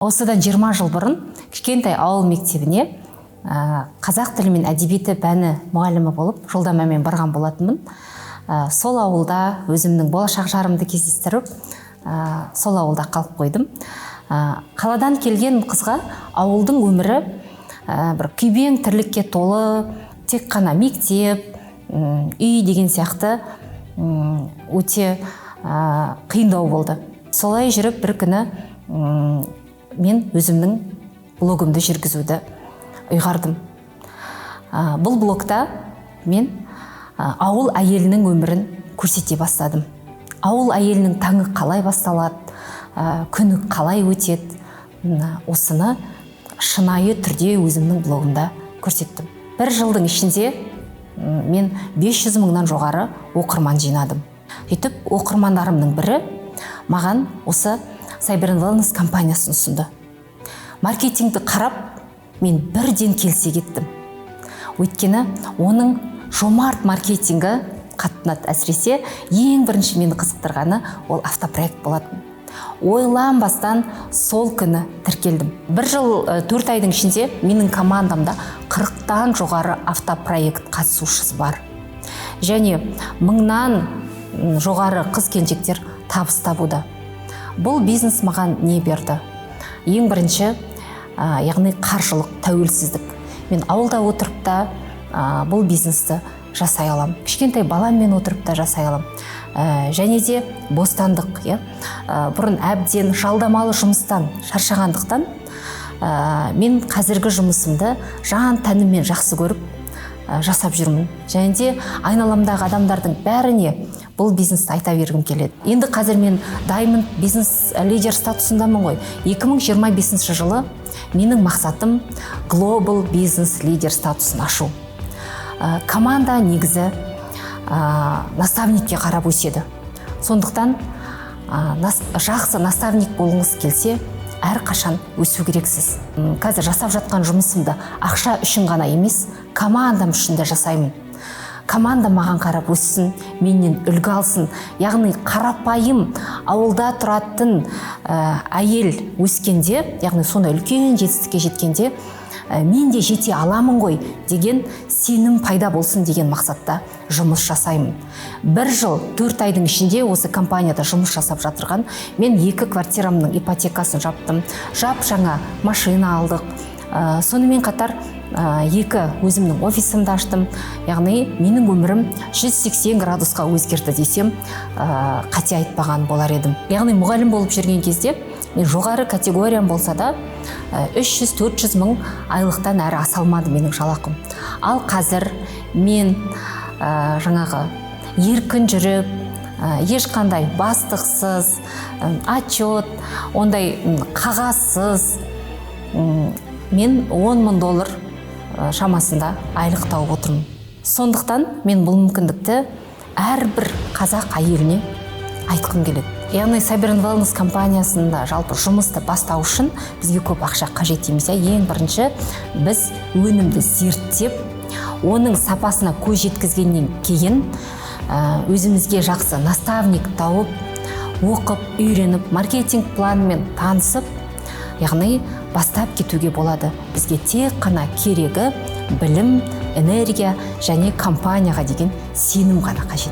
Осыдан 20 жыл бұрын кішкентай ауыл мектебіне қазақ тілі мен әдебиеті пәні мұғалімі болып жолдамамен барған болатынмын. Сол ауылда өзімнің болашақ жарымды кездестіріп, сол ауылда қалып қойдым. Қаладан келген қызға ауылдың өмірі бір күйбең тірлікке толы, тек қана мектеп, үй деген сияқты өте қиындау болды. Солай жүріп бір күні мен өзімнің блогымды жүргізуді ұйғардым. Бұл блогта мен ауыл әйелінің өмірін көрсете бастадым. Ауыл әйелінің таңы қалай басталады, күні қалай өтеді, осыны шынайы түрде өзімнің блогымда көрсеттім. Бір жылдың ішінде мен 500 мыңнан жоғары оқырман жинадым. Сөйтіп, оқырмандарымның бірі маған осы Cyber & Wellness компаниясын ұсынды. Маркетингті қарап, мен бірден келсе кеттім. Өйткені оның жомарт маркетингі қатынады. Әсіресе ең бірінші мені қызықтырғаны ол автопроект болатын. Ойланбастан сол күні тіркелдім. Бір жыл 4 айдың ішінде менің командамда 40-тан жоғары автопроект қатысушысы бар. Және 1000-нан жоғары қыз-келіншектер табыс табуда. Бұл бизнес маған не берді? Ең бірінші, яғни қаржылық тәуелсіздік. Мен ауылда отырып та бұл бизнесті жасай алам. Кішкентай баламмен отырып та жасай алам. Және де бостандық. Бұрын әбден жалдамалы жұмыстан шаршағандықтан мен қазіргі жұмысымды жан тәніммен жақсы көріп жасап жүрмін. Және де айналамдағы адамдардың бәріне бұл бизнесті айта бергім келеді. Енді қазір мен Diamond бизнес лидер статусындамын ғой. 2025 жылы менің мақсатым Global бизнес лидер статусын ашу. Команда негізі наставникке қарап өседі. Сондықтан жақсы наставник болғыңыз келсе, әрқашан өсу керексіз. Қазір жасап жатқан жұмысымды ақша үшін ғана емес, командам үшін де жасаймын. Команда маған қарап өссін, менен үлгі алсын. Яғни қарапайым ауылда тұратын әйел өскенде, яғни сонда үлкен жетістікке жеткенде, мен де жете аламын ғой деген сенім пайда болсын деген мақсатта жұмыс жасаймын. Бір жыл 4 айдың ішінде осы компанияда жұмыс жасап жатырған, мен 2 квартирамның ипотекасын жаптым, жаңа машина алдық. Сонымен қатар 2 өзімнің офисымды аштым. Яғни менің өмірім 180 градусқа өзгерді десем, қате айтпаған болар едім. Яғни мұғалім болып жүрген кезде мен жоғары категориям болса да 300-400 мың айлықтан әрі асалмады менің жалақым. Ал қазір мен жаңағы еркін жүріп, ешқандай бастықсыз, отчет, ондай қағазсыз, мен $10,000 шамасында айлық тауып отырмын. Сондықтан мен бұл мүмкіндікті әрбір қазақ әйеліне айтқым келеді. Яғни Cyber & Wellness компаниясында жалпы жұмысты бастау үшін бізге көп ақша қажет емес. Ең бірінші біз өнімді зерттеп, оның сапасына көз жеткізгеннен кейін өзімізге жақсы наставник тауып, оқып, үйреніп, маркетинг планымен танысып, яғни бастап кетуге болады. Бізге тек қана керегі білім, энергия және компанияға деген сенім ғана қажет.